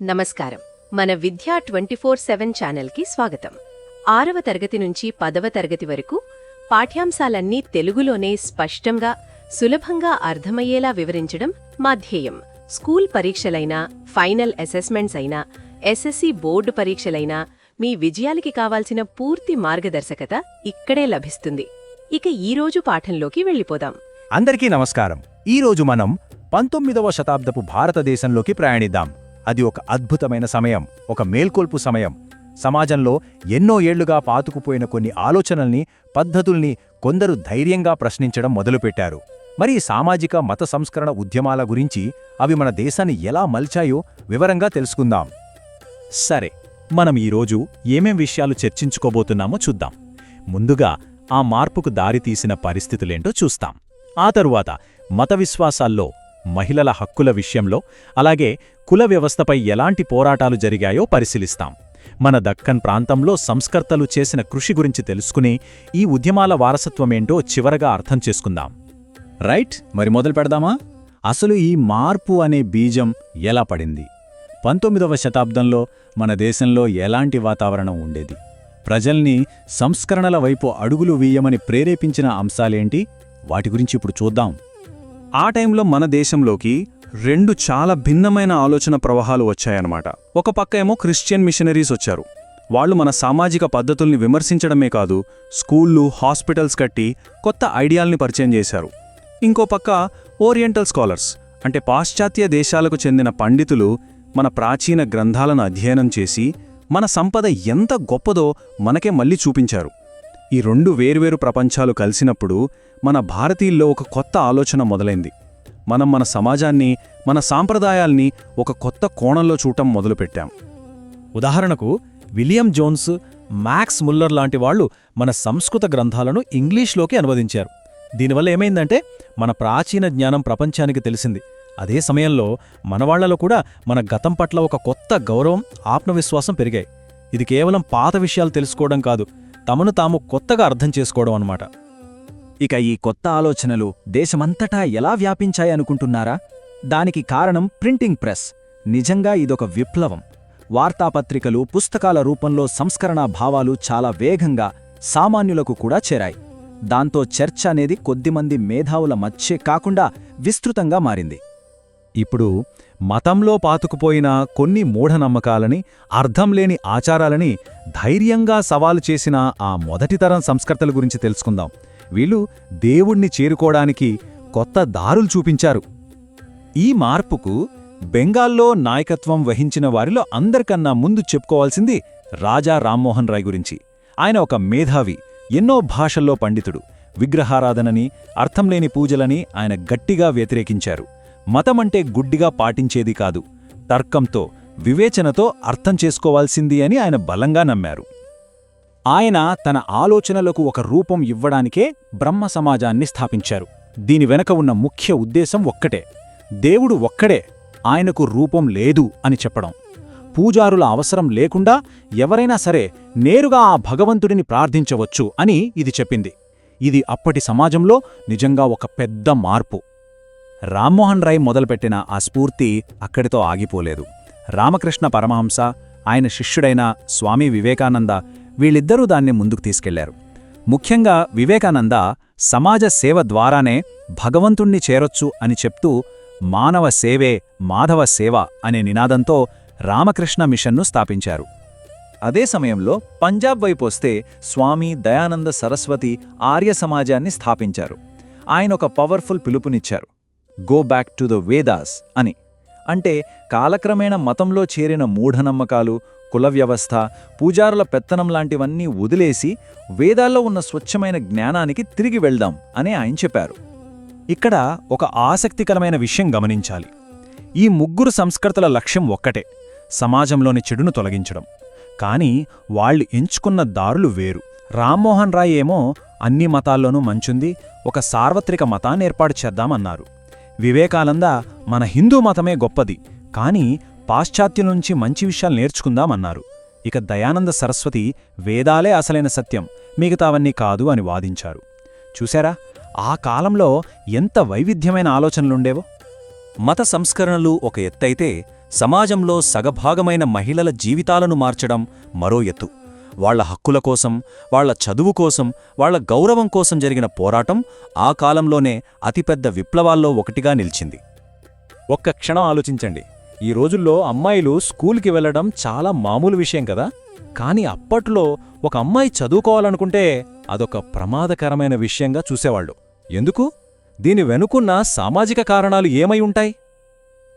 నమస్కారం. మన విద్యా 24/7 ఛానల్కి స్వాగతం. 6వ తరగతి నుంచి 10వ తరగతి వరకు పాఠ్యాంశాలన్నీ తెలుగులోనే స్పష్టంగా, సులభంగా అర్థమయ్యేలా వివరించడం మా ధ్యేయం. స్కూల్ పరీక్షలైనా, ఫైనల్ అసెస్మెంట్స్ అయినా, ఎస్ఎస్సి బోర్డు పరీక్షలైనా మీ విజయాలకి కావాల్సిన పూర్తి మార్గదర్శకత ఇక్కడే లభిస్తుంది. ఇక ఈరోజు పాఠంలోకి వెళ్ళిపోదాం. అందరికీ నమస్కారం. ఈరోజు మనం 19వ శతాబ్దపు భారతదేశంలోకి ప్రయాణిద్దాం. అది ఒక అద్భుతమైన సమయం, ఒక మేల్కొల్పు సమయం. సమాజంలో ఎన్నో ఏళ్లుగా పాతుకుపోయిన కొన్ని ఆలోచనల్ని, పద్ధతుల్ని కొందరు ధైర్యంగా ప్రశ్నించడం మొదలుపెట్టారు. మరి ఈ సామాజిక మత సంస్కరణ ఉద్యమాల గురించి, అవి మన దేశాన్ని ఎలా మలిచాయో వివరంగా తెలుసుకుందాం. సరే, మనం ఈరోజు ఏమేం విషయాలు చర్చించుకోబోతున్నామో చూద్దాం. ముందుగా ఆ మార్పుకు దారితీసిన పరిస్థితులేంటో చూస్తాం. ఆ తరువాత మత విశ్వాసాల్లో, మహిళల హక్కుల విషయంలో, అలాగే కుల వ్యవస్థపై ఎలాంటి పోరాటాలు జరిగాయో పరిశీలిస్తాం. మన దక్కన్ ప్రాంతంలో సంస్కర్తలు చేసిన కృషి గురించి తెలుసుకుని ఈ ఉద్యమాల వారసత్వమేంటో చివరగా అర్థం చేసుకుందాం. రైట్, మరి మొదలు పెడదామా? అసలు ఈ మార్పు అనే బీజం ఎలా పడింది? 19వ శతాబ్దంలో మన దేశంలో ఎలాంటి వాతావరణం ఉండేది? ప్రజల్ని సంస్కరణల వైపు అడుగులు వీయమని ప్రేరేపించిన అంశాలేంటి? వాటి గురించి ఇప్పుడు చూద్దాం. ఆ టైంలో మన దేశంలోకి రెండు చాలా భిన్నమైన ఆలోచన ప్రవాహాలు వచ్చాయన్నమాట. ఒక పక్క ఏమో క్రిస్టియన్ మిషనరీస్ వచ్చారు. వాళ్ళు మన సామాజిక పద్ధతుల్ని విమర్శించడమే కాదు, స్కూళ్ళు, హాస్పిటల్స్ కట్టి కొత్త ఐడియాల్ని పరిచయం చేశారు. ఇంకో పక్క ఓరియంటల్ స్కాలర్స్, అంటే పాశ్చాత్య దేశాలకు చెందిన పండితులు మన ప్రాచీన గ్రంథాలను అధ్యయనం చేసి మన సంపద ఎంత గొప్పదో మనకే మళ్ళీ చూపించారు. ఈ రెండు వేర్వేరు ప్రపంచాలు కలిసినప్పుడు మన భారతీయుల్లో ఒక కొత్త ఆలోచన మొదలైంది. మనం మన సమాజాన్ని, మన సాంప్రదాయాల్ని ఒక కొత్త కోణంలో చూడటం మొదలుపెట్టాం. ఉదాహరణకు విలియం జోన్స్, మ్యాక్స్ ముల్లర్ లాంటి వాళ్లు మన సంస్కృత గ్రంథాలను ఇంగ్లీష్లోకి అనువదించారు. దీనివల్ల ఏమైందంటే మన ప్రాచీన జ్ఞానం ప్రపంచానికి తెలిసింది. అదే సమయంలో మనవాళ్లలో కూడా మన గతం పట్ల ఒక కొత్త గౌరవం, ఆత్మవిశ్వాసం పెరిగాయి. ఇది కేవలం పాత విషయాలు తెలుసుకోవడం కాదు, తమను తాము కొత్తగా అర్థం చేసుకోవడం అన్నమాట. ఇక ఈ కొత్త ఆలోచనలు దేశమంతటా ఎలా వ్యాపించాయనుకుంటున్నారా? దానికి కారణం ప్రింటింగ్ ప్రెస్. నిజంగా ఇదొక విప్లవం. వార్తాపత్రికలు, పుస్తకాల రూపంలో సంస్కరణా భావాలు చాలా వేగంగా సామాన్యులకు కూడా చేరాయి. దాంతో చర్చ అనేది కొద్దిమంది మేధావుల మధ్యే కాకుండా విస్తృతంగా మారింది. ఇప్పుడు మతంలో పాతుకుపోయిన కొన్ని మూఢనమ్మకాలని, అర్థంలేని ఆచారాలని ధైర్యంగా సవాలు చేసిన ఆ మొదటితరం సంస్కర్తల గురించి తెలుసుకుందాం. వీళ్ళు దేవుణ్ణి చేరుకోవడానికి కొత్త దారులు చూపించారు. ఈ మార్పుకు బెంగాల్లో నాయకత్వం వహించిన వారిలో అందరికన్నా ముందు చెప్పుకోవాల్సింది రాజా రామ్మోహన్ రాయ్ గురించి. ఆయన ఒక మేధావి, ఎన్నో భాషల్లో పండితుడు. విగ్రహారాధనని, అర్థంలేని పూజలని ఆయన గట్టిగా వ్యతిరేకించారు. మతమంటే గుడ్డిగా పాటించేది కాదు, తర్కంతో, వివేచనతో అర్థం చేసుకోవాల్సింది అని ఆయన బలంగా నమ్మారు. ఆయన తన ఆలోచనలకు ఒక రూపం ఇవ్వడానికే బ్రహ్మ సమాజాన్ని స్థాపించారు. దీని వెనక ఉన్న ముఖ్య ఉద్దేశం ఒక్కటే: దేవుడు ఒక్కడే, ఆయనకు రూపం లేదు అని చెప్పడం. పూజారుల అవసరం లేకుండా ఎవరైనా సరే నేరుగా ఆ భగవంతుడిని ప్రార్థించవచ్చు అని ఇది చెప్పింది. ఇది అప్పటి సమాజంలో నిజంగా ఒక పెద్ద మార్పు. రామ్మోహన్ రాయ్ మొదలుపెట్టిన ఆ స్ఫూర్తి అక్కడితో ఆగిపోలేదు. రామకృష్ణ పరమహంస, ఆయన శిష్యుడైన స్వామి వివేకానంద, వీళ్ళిద్దరూ దాన్ని ముందుకు తీసుకెళ్లారు. ముఖ్యంగా వివేకానంద సమాజ సేవ ద్వారానే భగవంతుణ్ణి చేరొచ్చు అని చెప్తూ మానవ సేవే మాధవ సేవ అనే నినాదంతో రామకృష్ణ మిషన్ను స్థాపించారు. అదే సమయంలో పంజాబ్ వైపొస్తే స్వామి దయానంద సరస్వతి ఆర్య సమాజాన్ని స్థాపించారు. ఆయన ఒక పవర్ఫుల్ పిలుపునిచ్చారు: go back to the Vedas అని. అంటే కాలక్రమేణా మతంలో చేరిన మూఢనమ్మకాలు, కుల వ్యవస్థ, పూజారుల పెత్తనం లాంటివన్నీ వదిలేసి వేదాల్లో ఉన్న స్వచ్ఛమైన జ్ఞానానికి తిరిగి వెళ్దాం అని ఆయన చెప్పారు. ఇక్కడ ఒక ఆసక్తికరమైన విషయం గమనించాలి. ఈ ముగ్గురు సంస్కర్తల లక్ష్యం ఒక్కటే: సమాజంలోని చెడును తొలగించడం. కాని వాళ్ళు ఎంచుకున్న దారులు వేరు. రామ్మోహన్ రాయ్ ఏమో అన్ని మతాల్లోనూ మంచుంది, ఒక సార్వత్రిక మతాన్ని ఏర్పాటు చేద్దామన్నారు. వివేకానంద మన హిందూ మతమే గొప్పది, కాని పాశ్చాత్యుల నుంచి మంచి విషయాలు నేర్చుకుందామన్నారు. ఇక దయానంద సరస్వతి వేదాలే అసలైన సత్యం, మిగతావన్నీ కాదు అని వాదించారు. చూశారా, ఆ కాలంలో ఎంత వైవిధ్యమైన ఆలోచనలుండేవో. మత సంస్కరణలు ఒక ఎత్తైతే సమాజంలో సగభాగమైన మహిళల జీవితాలను మార్చడం మరో ఎత్తు. వాళ్ల హక్కుల కోసం, వాళ్ల చదువు కోసం, వాళ్ల గౌరవం కోసం జరిగిన పోరాటం ఆ కాలంలోనే అతిపెద్ద విప్లవాల్లో ఒకటిగా నిలిచింది. ఒక్క క్షణం ఆలోచించండి. ఈ రోజుల్లో అమ్మాయిలు స్కూల్కి వెళ్లడం చాలా మామూలు విషయం కదా. కానీ అప్పట్లో ఒక అమ్మాయి చదువుకోవాలనుకుంటే అదొక ప్రమాదకరమైన విషయంగా చూసేవాళ్లు. ఎందుకు? దీని వెనుకున్న సామాజిక కారణాలు ఏమై ఉంటాయి?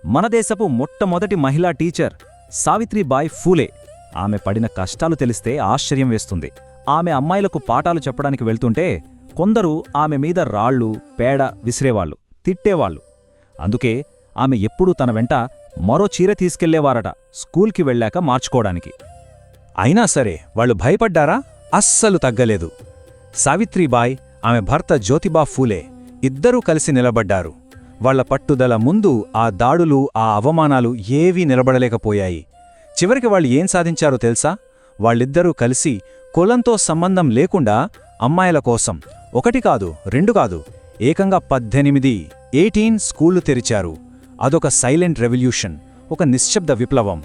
మన దేశపు మొట్టమొదటి మహిళా టీచర్ సావిత్రిబాయి ఫూలే. ఆమె పడిన కష్టాలు తెలిస్తే ఆశ్చర్యం వేస్తుంది. ఆమె అమ్మాయిలకు పాఠాలు చెప్పడానికి వెళ్తుంటే కొందరు ఆమె మీద రాళ్ళు, పేడ విసిరేవాళ్లు, తిట్టేవాళ్లు. అందుకే ఆమె ఎప్పుడూ తన వెంట మరో చీర తీసుకెళ్లేవారట స్కూల్కి వెళ్ళాక మార్చుకోవడానికి. అయినా సరే వాళ్ళు భయపడ్డారా? అస్సలు తగ్గలేదు. సావిత్రిబాయి, ఆమె భర్త జ్యోతిబా ఫూలే ఇద్దరూ కలిసి నిలబడ్డారు. వాళ్ల పట్టుదల ముందు ఆ దాడులు, ఆ అవమానాలు ఏవీ నిలబడలేకపోయాయి. చివరికి వాళ్ళు ఏం సాధించారో తెలుసా? వాళ్ళిద్దరూ కలిసి కులంతో సంబంధం లేకుండా అమ్మాయిల కోసం 1 కాదు 2 కాదు, ఏకంగా 18 స్కూళ్లు తెరిచారు. అదొక సైలెంట్ రెవల్యూషన్, ఒక నిశ్శబ్ద విప్లవం.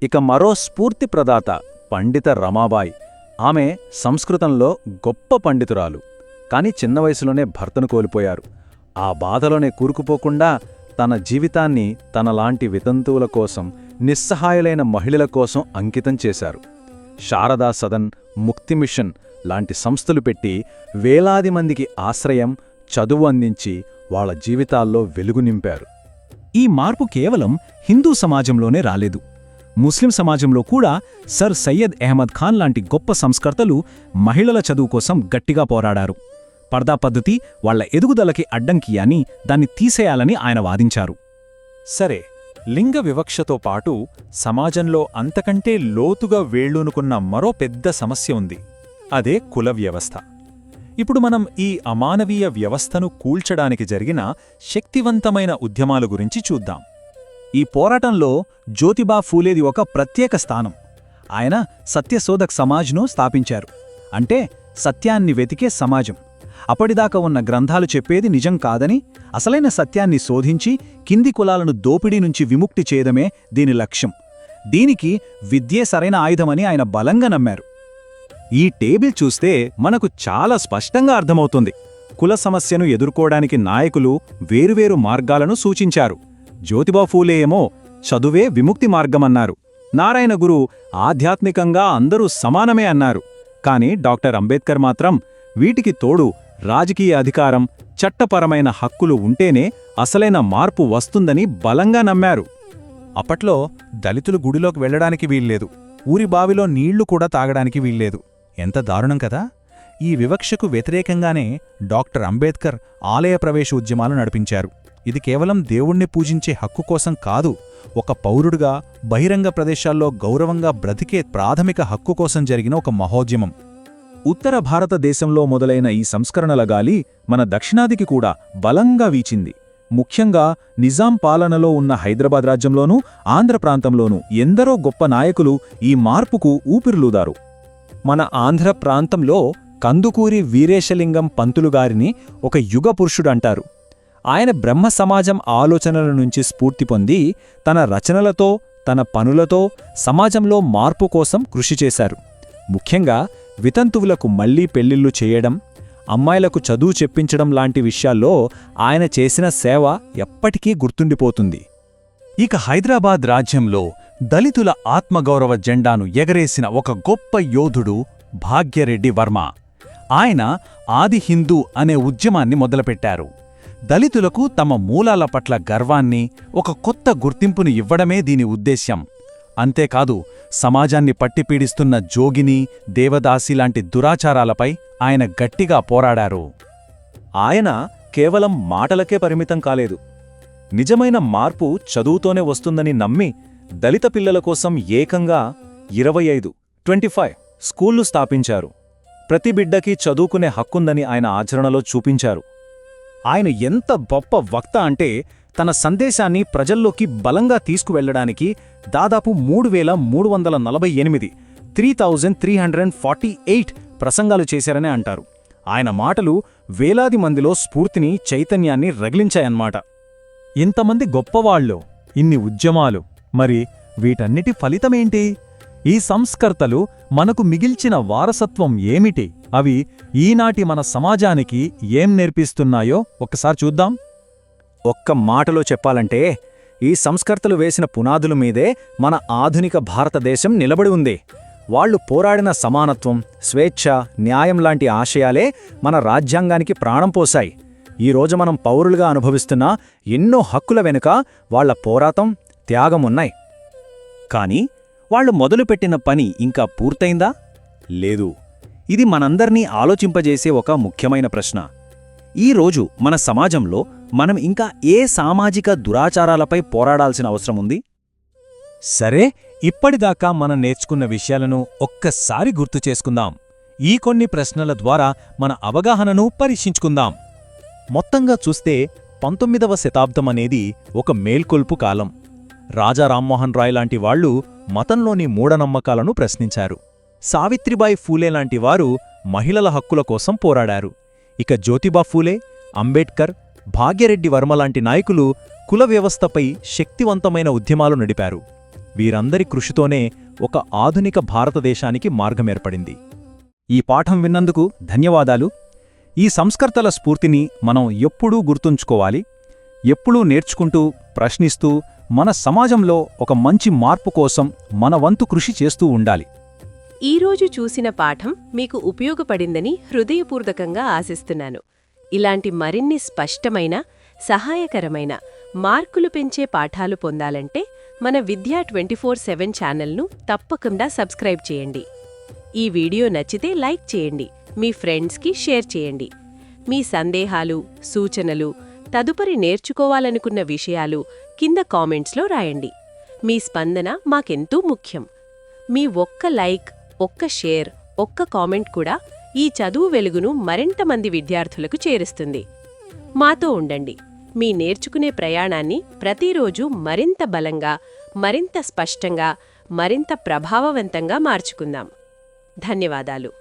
ఇక మరో స్ఫూర్తి ప్రదాత పండిత రమాబాయి. ఆమె సంస్కృతంలో గొప్ప పండితురాలు. కాని చిన్న వయసులోనే భర్తను కోల్పోయారు. ఆ బాధలోనే కూరుకుపోకుండా తన జీవితాన్ని తనలాంటి వితంతువుల కోసం, నిస్సహాయులైన మహిళల కోసం అంకితం చేశారు. శారదా సదన్, ముక్తి మిషన్ లాంటి సంస్థలు పెట్టి వేలాది మందికి ఆశ్రయం, చదువు అందించి వాళ్ల జీవితాల్లో వెలుగు నింపారు. ఈ మార్పు కేవలం హిందూ సమాజంలోనే రాలేదు. ముస్లిం సమాజంలో కూడా సర్ సయ్యద్ అహ్మద్ ఖాన్ లాంటి గొప్ప సంస్కర్తలు మహిళల చదువు కోసం గట్టిగా పోరాడారు. పర్దా పద్ధతి వాళ్ల ఎదుగుదలకి అడ్డంకి అని దాన్ని తీసేయాలని ఆయన వాదించారు. సరే, లింగ వివక్షతో పాటు సమాజంలో అంతకంటే లోతుగా వేళ్లూనుకున్న మరో పెద్ద సమస్య ఉంది. అదే కుల వ్యవస్థ. ఇప్పుడు మనం ఈ అమానవీయ వ్యవస్థను కూల్చడానికి జరిగిన శక్తివంతమైన ఉద్యమాల గురించి చూద్దాం. ఈ పోరాటంలో జ్యోతిబా ఫూలేది ఒక ప్రత్యేక స్థానం. ఆయన సత్యశోధక్ సమాజ్ను స్థాపించారు. అంటే సత్యాన్ని వెతికే సమాజం. అప్పటిదాకా ఉన్న గ్రంథాలు చెప్పేది నిజం కాదని, అసలైన సత్యాన్ని శోధించి కింది కులాలను దోపిడీ నుంచి విముక్తి చేయడమే దీని లక్ష్యం. దీనికి విద్యే సరైన ఆయుధమని ఆయన బలంగా నమ్మారు. ఈ టేబుల్ చూస్తే మనకు చాలా స్పష్టంగా అర్థమవుతుంది. కుల సమస్యను ఎదుర్కోవడానికి నాయకులు వేరువేరు మార్గాలను సూచించారు. జ్యోతిబా ఫూలే ఏమో చదువే విముక్తి మార్గమన్నారు. నారాయణ గురు ఆధ్యాత్మికంగా అందరూ సమానమే అన్నారు. కాని డాక్టర్ అంబేద్కర్ మాత్రం వీటికి తోడు రాజకీయ అధికారం, చట్టపరమైన హక్కులు ఉంటేనే అసలైన మార్పు వస్తుందని బలంగా నమ్మారు. అప్పట్లో దళితులు గుడిలోకి వెళ్లడానికి వీల్లేదు. ఊరి బావిలో నీళ్లు కూడా తాగడానికి వీల్లేదు. ఎంత దారుణం కదా! ఈ వివక్షకు వ్యతిరేకంగానే డాక్టర్ అంబేద్కర్ ఆలయ ప్రవేశ ఉద్యమాలు నడిపించారు. ఇది కేవలం దేవుణ్ణి పూజించే హక్కు కోసం కాదు, ఒక పౌరుడుగా బహిరంగ ప్రదేశాల్లో గౌరవంగా బ్రతికే ప్రాథమిక హక్కు కోసం జరిగిన ఒక మహోద్యమం. ఉత్తర భారతదేశంలో మొదలైన ఈ సంస్కరణల గాలి మన దక్షిణాదికి కూడా బలంగా వీచింది. ముఖ్యంగా నిజాం పాలనలో ఉన్న హైదరాబాద్ రాజ్యంలోనూ, ఆంధ్ర ప్రాంతంలోనూ ఎందరో గొప్ప నాయకులు ఈ మార్పుకు ఊపిరులూదారు. మన ఆంధ్ర ప్రాంతంలో కందుకూరి వీరేశలింగం పంతులుగారిని ఒక యుగ పురుషుడంటారు. ఆయన బ్రహ్మ సమాజం ఆలోచనల నుంచి స్ఫూర్తి పొంది తన రచనలతో, తన పనులతో సమాజంలో మార్పు కోసం కృషి చేశారు. ముఖ్యంగా వితంతువులకు మళ్లీ పెళ్లిళ్లు చేయడం, అమ్మాయిలకు చదువు చెప్పించడం లాంటి విషయాల్లో ఆయన చేసిన సేవ ఎప్పటికీ గుర్తుండిపోతుంది. ఇక హైదరాబాద్ రాజ్యంలో దళితుల ఆత్మగౌరవ జెండాను ఎగరేసిన ఒక గొప్ప యోధుడు భాగ్యరెడ్డి వర్మ. ఆయన ఆది హిందూ అనే ఉద్యమాన్ని మొదలుపెట్టారు. దళితులకు తమ మూలాల పట్ల గర్వాన్ని, ఒక కొత్త గుర్తింపును ఇవ్వడమే దీని ఉద్దేశ్యం. అంతేకాదు, సమాజాన్ని పట్టిపీడిస్తున్న జోగిని, దేవదాసి లాంటి దురాచారాలపై ఆయన గట్టిగా పోరాడారు. ఆయన కేవలం మాటలకే పరిమితం కాలేదు. నిజమైన మార్పు చదువుతోనే వస్తుందని నమ్మి దళిత పిల్లల కోసం ఏకంగా 25 స్కూళ్లు స్థాపించారు. ప్రతి బిడ్డకి చదువుకునే హక్కుందని ఆయన ఆచరణలో చూపించారు. ఆయన ఎంత గొప్ప వక్త అంటే, తన సందేశాన్ని ప్రజల్లోకి బలంగా తీసుకువెళ్లడానికి దాదాపు 3348 ప్రసంగాలు చేశారనే అంటారు. ఆయన మాటలు వేలాది మందిలో స్ఫూర్తిని, చైతన్యాన్ని రగిలించాయన్నమాట. ఇంతమంది గొప్పవాళ్ళు, ఇన్ని ఉద్యమాలు, మరి వీటన్నిటి ఫలితమేంటి? ఈ సంస్కర్తలు మనకు మిగిల్చిన వారసత్వం ఏమిటి? అవి ఈనాటి మన సమాజానికి ఏం నేర్పిస్తున్నాయో ఒక్కసారి చూద్దాం. ఒక్క మాటలో చెప్పాలంటే ఈ సంస్కర్తలు వేసిన పునాదుల మీదే మన ఆధునిక భారతదేశం నిలబడి ఉంది. వాళ్లు పోరాడిన సమానత్వం, స్వేచ్ఛ, న్యాయం లాంటి ఆశయాలే మన రాజ్యాంగానికి ప్రాణం పోశాయి. ఈరోజు మనం పౌరులుగా అనుభవిస్తున్న ఎన్నో హక్కుల వెనుక వాళ్ల పోరాటం, త్యాగమున్నాయి. కానీ వాళ్ళు మొదలుపెట్టిన పని ఇంకా పూర్తయిందా? లేదు. ఇది మనందర్నీ ఆలోచింపజేసే ఒక ముఖ్యమైన ప్రశ్న. ఈరోజు మన సమాజంలో మనం ఇంకా ఏ సామాజిక దురాచారాలపై పోరాడాల్సిన అవసరముంది? సరే, ఇప్పటిదాకా మనం నేర్చుకున్న విషయాలను ఒక్కసారి గుర్తు చేసుకుందాం. ఈ కొన్ని ప్రశ్నల ద్వారా మన అవగాహనను పరీక్షించుకుందాం. మొత్తంగా చూస్తే 19వ శతాబ్దం అనేది ఒక మేల్కొల్పు కాలం. రాజా రామ్మోహన్ రాయ్ లాంటి వాళ్లు మతంలోని మూఢనమ్మకాలను ప్రశ్నించారు. సావిత్రిబాయి ఫూలే లాంటి వారు మహిళల హక్కుల కోసం పోరాడారు. ఇక జ్యోతిబా ఫూలే, అంబేడ్కర్, భాగ్యరెడ్డి వర్మ లాంటి నాయకులు కుల వ్యవస్థపై శక్తివంతమైన ఉద్యమాలు నడిపారు. వీరందరి కృషితోనే ఒక ఆధునిక భారతదేశానికి మార్గమేర్పడింది. ఈ పాఠం విన్నందుకు ధన్యవాదాలు. ఈ సంస్కర్తల స్ఫూర్తిని మనం ఎప్పుడూ గుర్తుంచుకోవాలి. ఎప్పుడూ నేర్చుకుంటూ, ప్రశ్నిస్తూ, మన సమాజంలో ఒక మంచి మార్పు కోసం మన వంతు కృషి చేస్తూ ఉండాలి. ఈరోజు చూసిన పాఠం మీకు ఉపయోగపడిందని హృదయపూర్వకంగా ఆశిస్తున్నాను. ఇలాంటి మరిన్ని స్పష్టమైన, సహాయకరమైన, మార్కులు పెంచే పాఠాలు పొందాలంటే మన విద్యా 24/7 ఛానల్ను తప్పకుండా సబ్స్క్రైబ్ చేయండి. ఈ వీడియో నచ్చితే లైక్ చేయండి, మీ ఫ్రెండ్స్కి షేర్ చేయండి. మీ సందేహాలు, సూచనలు, తదుపరి నేర్చుకోవాలనుకున్న విషయాలు కింద కామెంట్స్లో రాయండి. మీ స్పందన మాకెంతో ముఖ్యం. మీ ఒక్క లైక్, ఒక్క షేర్, ఒక్క కామెంట్ కూడా ఈ చదువు వెలుగును మరింత మంది విద్యార్థులకు చేరుస్తుంది. మాతో ఉండండి. మీ నేర్చుకునే ప్రయాణాన్ని ప్రతిరోజు మరింత బలంగా, మరింత స్పష్టంగా, మరింత ప్రభావవంతంగా మార్చుకుందాం. ధన్యవాదాలు.